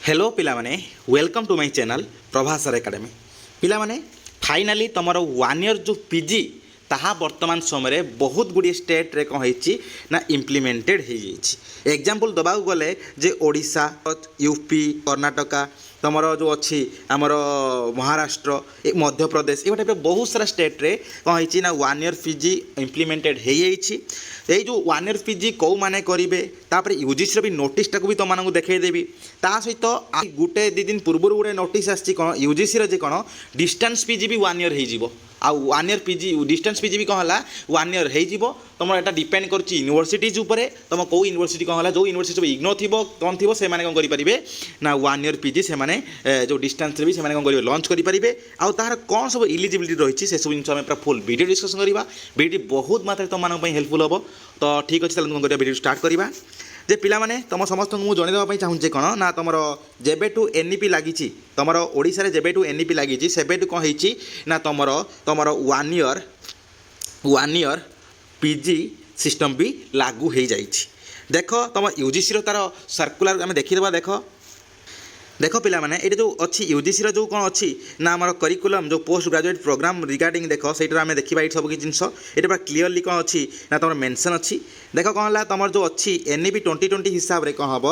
Hello पिला माने welcome to my channel प्रभासर एकेडमी पिला माने फाइनाली तुमर 1 ईयर जो पीजी ताहा वर्तमान समय बहुत गुड़ी स्टेट रे कौन ना इम्प्लीमेंटेड हो जाइए। एग्जांपल दबा गले जे ओडिशा यूपी कर्नाटका तुमर जो अच्छी आमर महाराष्ट्र मध्य प्रदेश ये टाइप बहुत सारा स्टेट रे कौन ना 1 ईयर पीजी इम्प्लीमेंटेड हो जाइए। जो 1 ईयर पीजी कौ माने करेंगे तापर यूजीसी भी नोटिस टाक भी तुमको देखदेवी ता सहित गोटे 2 दिन पूर्व गोटे नोटिस आसी कौन यूजीसी जे कौन डिस्टेंस पीजी भी 1 ईयर हो आउ 1 ईयर पीजी डिस्टेंस पीजी भी कौन है 1 ईयर हो तुम यहाँ डिपेंड कर यूनिवर्सिटीज उपर तुम कौ यूनिवर्सिटी कौन है जो यूनिवर्सिटी इग्नो थी कौन थी से कौन करेंगे ना 1 ईयर पीजी से जो डिस्टेंस भी से कौन करेंगे लंच करेंगे आउ तार कौन सब इलिजिबिलिटी रही है सब जिन पूरा फुल वीडियो डिस्कसन करवा वीडियो बहुत मात्रा तुम हेल्पफुल हम तो ठीक अच्छे कौन कर वीडियो स्टार्ट करवा जे पिला माने तुम समस्त मुझे जनईदेवाई चाहूँचे कौन ना तुम जेबेठू एनईपी लगी तुम ओडिशा रे जेबेठू एनईपी लगी सेबेठू कौन होती ना तुम 1 ईयर पीजी सिस्टम भी लागू हो जाइए। देख तुम यूजीसी तार सर्कुलर आम देखीदा देख पिला माने ये जो अच्छी यूजीसी जो कौन अच्छी ना आम करिकुलम जो पोस्ट ग्रेजुएट प्रोग्राम रिगार्डिंग देख से आम देखा ये सब जिन ये पूरा क्लीयरली कौन अच्छी ना तुम मेंशन अच्छी देख कौन है तुम जो अच्छी एनईपी 2020 हिसाब से कौन हम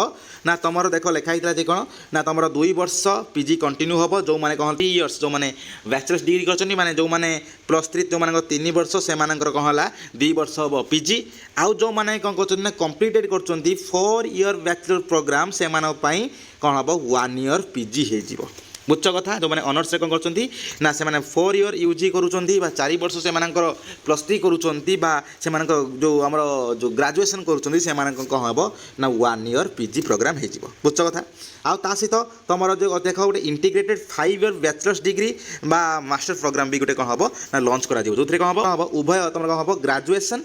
ना तुम देख लिखाई जे कौन ना तुम 2 वर्ष पीजी कंटिन्यू हम जो मैंने कौन 3 इयर्स जो मैंने बैचलर्स डिग्री कर माने जो मैंने +3 जो मान 3 वर्ष से कौन है 2 वर्ष हम पीजी आउ जो मैंने कौन कर कंप्लीटेड कर 4 ईयर बैचलर प्रोग्राम से कौन हम 1 ईयर पीजी हो बुझ कथा जो मैंने ऑनर्स कौन कर ना से 4 ईयर यूजी करुँच 4 वर्ष से +3 करुँच जो आम जो ग्रेजुएशन करुँच कौन हम ना 1 ईयर पीजी प्रोग्राम हो बुझ कथा आउ ता सहित तुम जो देख गोटे इंटीग्रेटेड 5 ईयर बैचलर्स डिग्री बा मास्टर प्रोग्राम भी गोटे कौन हम ना लॉन्च कर जो कौन हम उभय तुम कौन हम ग्रेजुएशन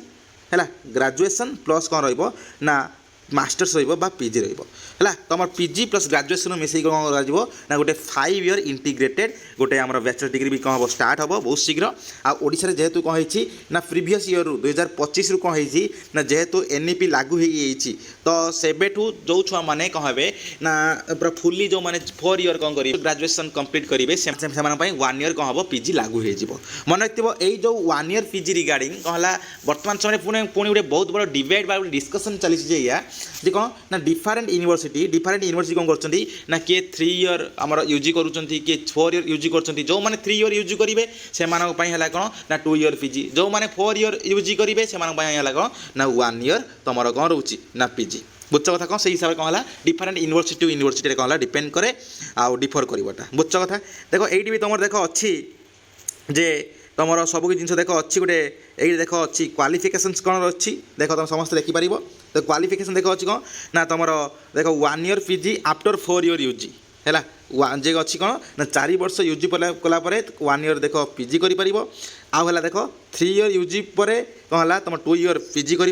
है ग्रेजुएशन प्लस कौन रहा मास्टर्स रहा पीजी रहा तुम पीजी प्लस ग्रेजुएशन मिसई कौन ना गोटे 5 ईयर इंटीग्रेटेड गोटे आम बैचलर डिग्री भी कौन हम स्टार्ट हम बहुत शीघ्र आशा जेहेतु कौन होती ना प्रीवियस ईयर 2025 कौन होती ना जेहेतु एनईपी लागू हो तो सेबेठू जो छुआ मैंने कौन हे ना पूरा फुली जो मैंने 4 ईयर कौन करेंगे ग्रेजुएशन कंप्लीट करेंगे से 1 ईयर कौन हम पीजी लागू हो मन रखिए यही जो 1 ईयर पीजी रिगार्डिंग कौन है बर्तमान समय पुणी गोटे बहुत बड़ डिबेट बा डिस्कसन चली जे कौन ना डिफरेंट यूनिवर्सिटी कौन कर ना किए 3 ईयर आम यूजी कर किए 4 ईयर यूजी कर जो मैंने 3 ईयर यूजी करेंगे से है कौन ना 2 ईयर पीजी जो मैंने 4 ईयर यूजी करेंगे से है कौन ना 1 ईयर तुम कौन रोचे ना पीजी बुझ कथा कौन से हिसाब से कौन है डिफरेंट यूनिवर्सिटी टू यूनिवर्सिटी कौन है डिपेंड करे आउ डिफर करवाटा बुझ कथा देख ये तुम देख अच्छी जे तुम सब जिन देख अच्छी गोटे ये देख अच्छी क्वालिफिकेशंस कौन अच्छी देख तुम समस्त देखिपर तो क्वालिफिकेशन देख अच्छी कौन ना तुम देख 1 year PG after 4 year UG है जे अच्छी कौन ना 4 वर्ष यूजी कलापर 1 ईयर देख पीजी कर आउ है देख 3 ईयर यूजी पर कौन है तुम 2 ईयर पीजी कर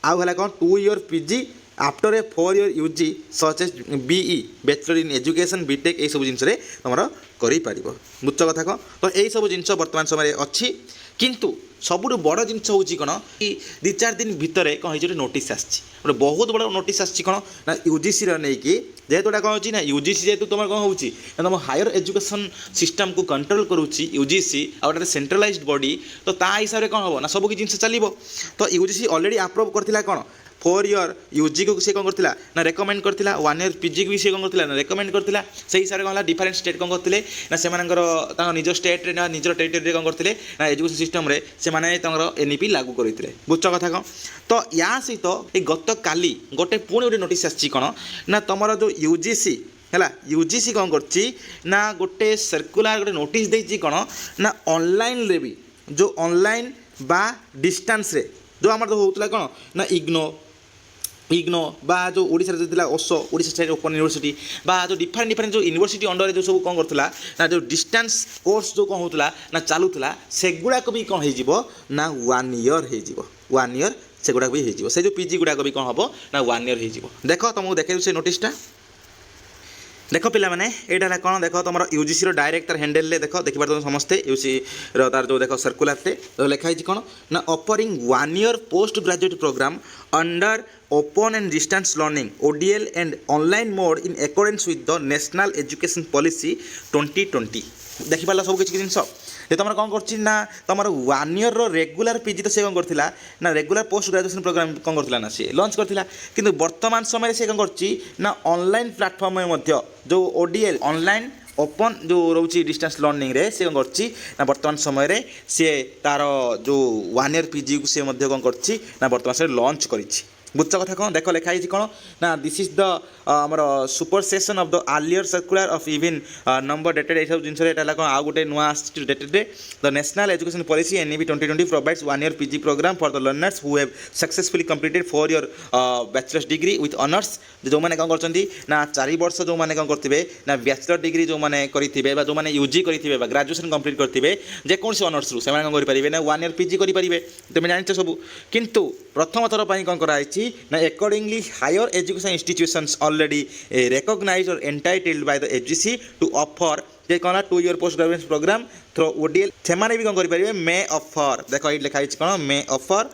आउ है कौन 2 year PG after a 4 year UG such as BE bachelor in education BTech ये सब जिन तुम कर बुझ कथा कौन तो यही सब जिन बर्तमान समय अच्छी किंतु सबुठ बड़ जिन हूँ कौन कि 2-4 दिन भितर कौन हो नोटिस आसी बहुत बड़ा नोटिस आसी कौन ना यूजीसी नहीं कि जेहेतु कौन हो ना यूजीसी जेहेतु तुम कौन हो तुम हायर एजुकेशन सिस्टम को कंट्रोल करुच्ची यूजीसी आउट सेंट्रलाइज्ड बॉडी तो ता हिसाब से कौन हम ना सब जिन चलो तो यूजीसी ऑलरेडी अप्रूव करथिला कौन 4 ईयर यूजी को सी कौन करथिला ना रेकमेंड करथिला 1 ईयर पीजी को भी सी कौन करथिला ना रेकमेंड करथिला से हिसाब से कौन है डिफरेंट स्टेट कौन करथिले ना से निज स्टेट रे ना निज टेरिटरी कौन करथिले ना एजुकेशन सिस्टम रे से माने एनईपी लागू करथिले बुझ कथा कौन तो या सहित ये गत काली गोटे पुणी गोटे नोटिस आसी कौन ना तुम जो यूजीसी है यूजीसी कौन करछि ना गोटे सर्कुलर गोटे नोटिस देछि कौन ना ऑनलाइन रे भी जो ऑनलाइन बा डिस्टेंस रे जो आम जो होता कौन ना इग्नो बा जो ओडिशा जो था ओसो ओडिशा स्टेट ओपन यूनिवर्सिटी बा जो डिफरेंट जो यूनिवर्सिटी अंडर जो सब कौन करता ना जो डिस्टेंस कोर्स जो कौन होता ना चलूला सेगुड़ाक भी कौन हो ना 1 ईयर हो 1 ईयर से गुड़ाक भी हो जो पीजी गुड़ाक भी कौन हम ना 1 ईयर हो देख तुमको देखे से नोटिसटा देख पिला माने एटा है कौन देख तुम यूजीसी डायरेक्ट तार हैंडल ले देख देखिपार तुम समस्ते यूजी तार जो देख सर्कुलर टे तो लिखाई कौन ना offering 1 year post graduate programme under open and distance learning ODL and online mode in accordance with the national education policy 2020 देखिपार सब किसी जिनस जे तुम कौन कर तुम 1 ईयर रेगुलर पीजी तो सी कौन करथिला ना रेगुलर पोस्ट ग्रेजुएशन प्रोग्राम कौन करथिला ना सी लॉन्च करथिला किंतु वर्तमान समय से कौन करछि ना ऑनलाइन प्लेटफॉर्म में मध्य जो ओडीएल ऑनलाइन ओपन जो रोची डिस्टेंस लर्निंग रे से कौन करछि ना वर्तमान समय रे से तार जो 1 ईयर पीजी को से मध्य कौन करछि ना वर्तमान समय लॉन्च करिछि बुझ कथा कौन देख लिखाई कौन ना दिस इज द आमर supersession of the earlier circular of even number dated ये सब जिन कौन आउ गोटे नुआ dated the national education policy NEP 2020 provides 1 year PG programme for the learners who have successfully completed 4 year bachelor's degree with honours जो मैंने कौन करछंती ना 4 वर्ष जो मैंने कौन करथिबे ना बैचलर डिग्री जो मैंने करिथिबे बा जो मैंने यूजी करिथिबे बा ग्रेजुएशन कंप्लीट करथिबे जे कौन से ऑनर्स रु से मैंने कौन करि परिबे ना 1 ईयर पीजी करि परिबे तुम जानते सब किंतु प्रथम थर पई कौन कराइछि ना accordingly higher education institutions already recognized or entitled by the UGC to offer जे कौन 2 year post graduation programme through ODL से भी कौन करेंगे मे ऑफर देख ये लिखाई कौन मे offer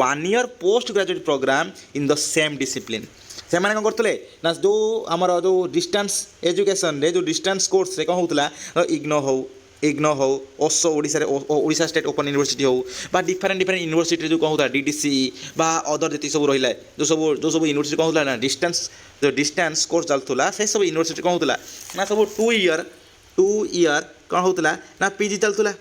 1 year post graduate programme in the same discipline से कौन करते ना जो आमर जो डिस्टेंस एजुकेशन रे जो डिस्टेंस कोर्स रे कौन होता इग्नो हो ओसो ओडिशा स्टेट ओपन यूनिवर्सिटी हो बा डिफरेंट यूनिवर्सिटी जो कौन होता डीडीसी बा अदर जी सब रहा जो सब यूनिवर्सिटी कौन होता ना डिस्टेंस कोर्स चलूला से सब यूनिवर्सिटी कौन होता ना सब 2 ईयर कौन होता ना पीजी चलूला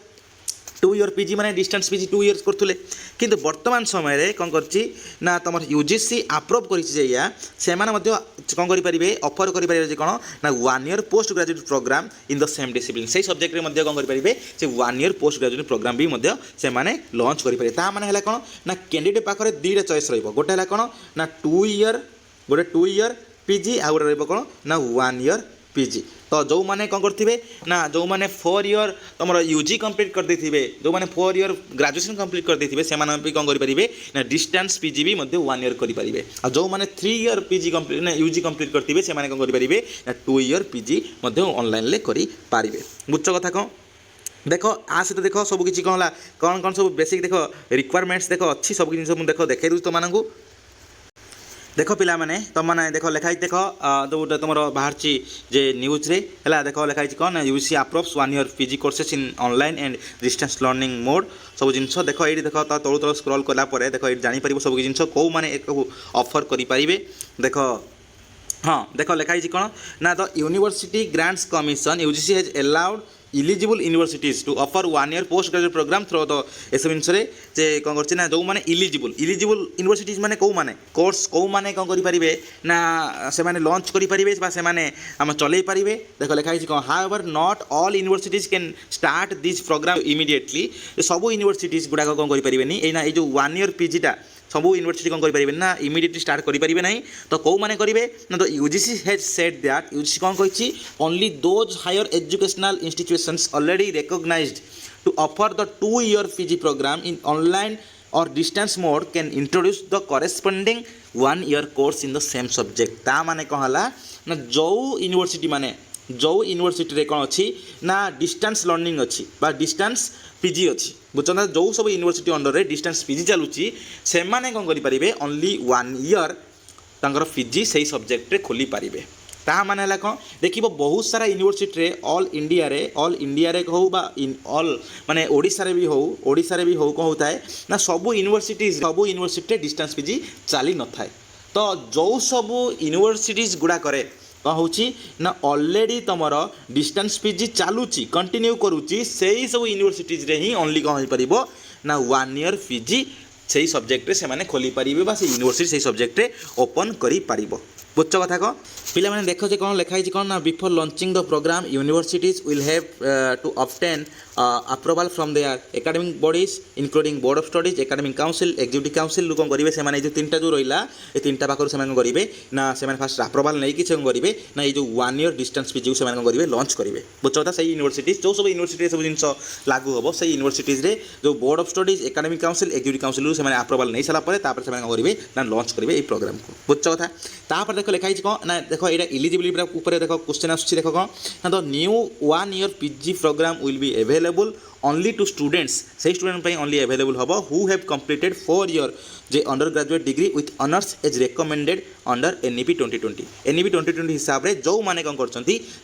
2 ईयर पीजी माने डिस्टेंस पीजी 2 ईयर्स करथुले किंतु वर्तमान समय रे कोन करछि ना तमर यूजीसी अप्रूव करिछि जे या से माने मध्य कोन करि परिबे ऑफर करि परिबे जे कोन ना 1 year post graduate programme in the same discipline से सब्जेक्ट रे मध्य कोन करि परिबे से 1 ईयर पोस्ट ग्रेजुएट प्रोग्राम भी मध्य से माने लॉन्च करि परिबे ता माने हला कोन ना कैंडिडेट पाखरे दीटा चॉइस रहइबो गोटे हला कोन ना 2 ईयर पीजी आ गोटे रहइबो कोन ना 1 ईयर पीजी तो जो मैंने कौन करते ना जो मैंने 4 ईयर तुम यूजी कंप्लीट कर देथिबे जो मैंने 4 ईयर ग्रेजुएशन कंप्लीट कर देथिबे से माने भी कौन करि परिबे ना डिस्टेंस पीजी भी मध्य 1 ईयर करि परिबे आ जो मैंने 3 ईयर पीजी कंप्लीट ना यूजी कंप्लीट करथिबे से माने कौन करि परिबे ना 2 ईयर पीजी मध्य ऑनलाइन ले करि पारिबे बुझ कथा कौन देख आ सहित देख सब किसी कौन कौन कौन सब बेसिक देख रिक्वायरमेंट्स देख अच्छी सब जिन मुझे देख देखा दूँ तुमको देख पिला माने तुम मैंने देख लिखाई देख जो तुम बाहर जे न्यूज रे है देख लिखाई कौन UC approves 1 year PG courses in online and distance learning mode सब जिनस देख ये देख तलू तल स्क्रॉल कलापर देख ये जापर सब जिन कौ मैंने ऑफर करें देख हाँ देख लिखाई कौन ना the university grants commission UGC has allowed eligible universities to offer 1 year post graduate programme through the एसब जिनसे जे कौन कर जो मैंने इलिजिबल यूनिवर्सिटीज माने कौ माने कोर्स कौ माने कौन करें ना से माने लॉन्च करें से माने आम चलई पारे देख लिखाई कौन however not all universities can start this programme immediately सब यूनिवर्सिटीज गुड़ाक कौन करें ना ये जो 1 ईयर पीजीटा सब यूनिवर्सिटी कौन करें ना इमिडिएटली स्टार्ट करें ना तो कौ मैंने करेंगे ना तो UGC has said that UGC कौन कही only those higher educational institutions already recognised to offer the 2 year PG programme in online और distance mode can introduce the corresponding 1 year course in the same subject ता माने कहला ना जो university माने जो यूनिवर्सिटी रे कौन अच्छी ना डिस्टेंस लर्निंग अच्छी बा डिस्टेंस पीजी अच्छी बुझा जो सब यूनिवर्सिटी अंडर रे डिस्टेंस पीजी चलुची से माने कौन करें ओनली 1 ईयर तांकर पीजी से सब्जेक्ट रे खोली पारिबे ता माने हला कौन देखिब बहुत सारा यूनिवर्सिटी रे ऑल इंडिया रे हो बा ऑल माने ओडिशा रे भी हो कौन होता है ना सब यूनिवर्सिटी डिस्टेंस पीजी चली न थाए तो जो सब यूनिवर्सिटीज गुड़ा करे कौन हो ना ऑलरेडी तुम डिस्टेंस पीजी चलुची कंटिन्यू करुच्ची से ही सब यूनिवर्सिटीज रे ही ओनली कौन हो पार ना 1 ईयर पीजी से सब्जेक्ट से माने खोली पारिबे बा से यूनिवर्सिटी से सब्जेक्ट ओपन करि पारिबो बुझ कथा कौन पिला माने देखो जे कौन लिखाई कौन ना before launching the programme universities will have to obtain approval from their academic bodies including board of studies academic council executive council कौन करेंगे से जो तीन जो रहा ये तीन पाखर से करेंगे ना से फास्ट अप्रूवाल नहीं से करेंगे ना ये जो 1 ईयर डिस्टेंस पीजी से करेंगे लॉन्च करेंगे बुझ कथा से यूनिवर्सिटीज जो सब यूनिवर्सिटी सब जिन लागू हम से यूनिवर्सिटीज जो board of studies academic council executive council से अप्रूवाल नहीं सारापर से करेंगे ना लॉन्च करेंगे ये प्रोग्राम को बुझ कथा तापर देख लिखाई कौन ना देख ये इलिजिबिलिटी देख क्वेश्चन आस देख कौन ना the new 1 year PG programme will be available only to students से स्टूडेंट ओनली अवेलेबल हम हु हैव कंप्लीटेड 4 ईयर जे undergraduate degree with honours as recommended under NEP 2020 NEP 2020 हिसाब से जो मैंने कौन कर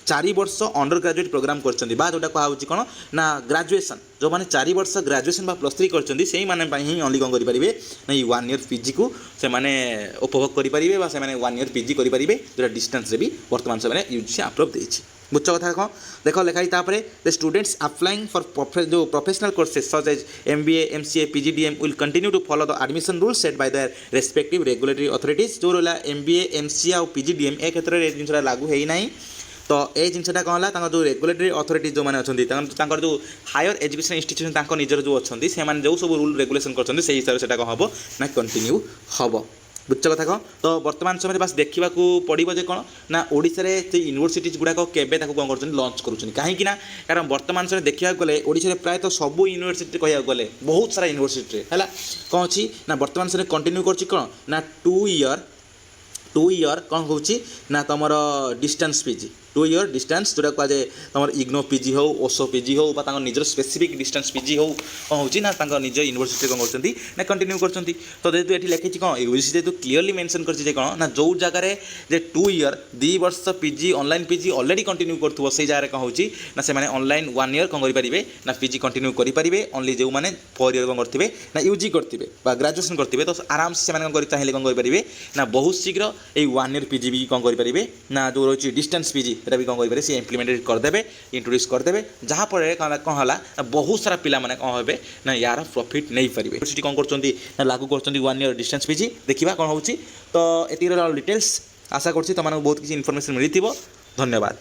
4 वर्ष अंडर ग्रेजुएट प्रोग्राम कर जोटा कहुच्छी कौन ना ग्रेजुएशन जो मैंने 4 वर्ष ग्रेजुएशन +3 कर ही ओनली कौन करेंगे ना ये 1 ईयर पीजी को से उपभोग करेंगे से 1 ईयर पीजी करेंगे जो डिस्टेंस भी वर्तमान से यूजीसी अप्रूव देती बुझ कथा कौन देख लिखाई द स्टूडेंट्स अप्लाइंग फॉर जो professional courses such as MBA MCA PGDM will continue to follow the admission rule set by their respective regulatory authorities जो रहा MBA MCA और PGDM ए क्षेत्र में जिनसा लागू है ना तो ये जिनसा कौन है जो रेगुलेटरी अथॉरिटी जो मैंने अच्छा जो हायर एजुकेशन इंस्टीट्यूशन निजर जो अच्छा से जो सब रूल रेगुलेशन कर हिसाब से कौन हम ना कंटिन्यू हम बुझ कथा कौन तो वर्तमान समय बस देखा पड़ो जे कौन ना ओडिशा रे यूनिवर्सिटीज गुड़ाक केबे कौन कर लॉन्च करुँच कहीं कारण वर्तमान समय देखा गले ओडिशा प्रायतः सब यूनिवर्सिटी कह गले बहुत सारा यूनिवर्सिटी है कौन अच्छी ना वर्तमान समय कंटिन्यू कर कौन ना 2 ईयर कौन हो ना तुम डिस्टेंस पीजी 2 ईयर डिस्टेंस जोटा कहुए तुम इग्नो पीजी हो ओसो पीजी हो निजर स्पेसिफिक डिस्टेंस पीजी हो कौन हो निज यूनिवर्सिटी कौन कर कंटिन्यू कर तो जेहतु ये लिखी कौन यूजीसी जेहतु क्लीयरली मेंशन कर कौन ना जो जगार 2 ईयर 2 वर्ष PG online PG already continue कर से जगह कौन हो से ऑनलाइन 1 ईयर कौन करेंगे ना पीजी कंटिन्यू करेंगे ओनली जो मैंने 4 ईयर कौन करेंगे ना यूजी करेंगे ग्रेजुएशन करेंगे तो आराम से चाहिए कौन करेंगे ना बहुत शीघ्र ये 1 ईयर पीजी भी कौन करेंगे ना जो रही डिस्टेंस पीजी এটা भी कौन करेंगे सी इम्प्लीमेंटेड करदे इंट्रोड्यूस करदे जहाँफल कौन है बहुत सारा पिला माने कौन हे ना यार प्रॉफिट नहीं पारे यूनिवर्सिटी कौन कर लागू कर 1 ईयर डिस्टेंस पीजी देखा कौन हो तो ये डिटेल्स आशा कर बहुत किसी इनफॉरमेशन मिली धन्यवाद।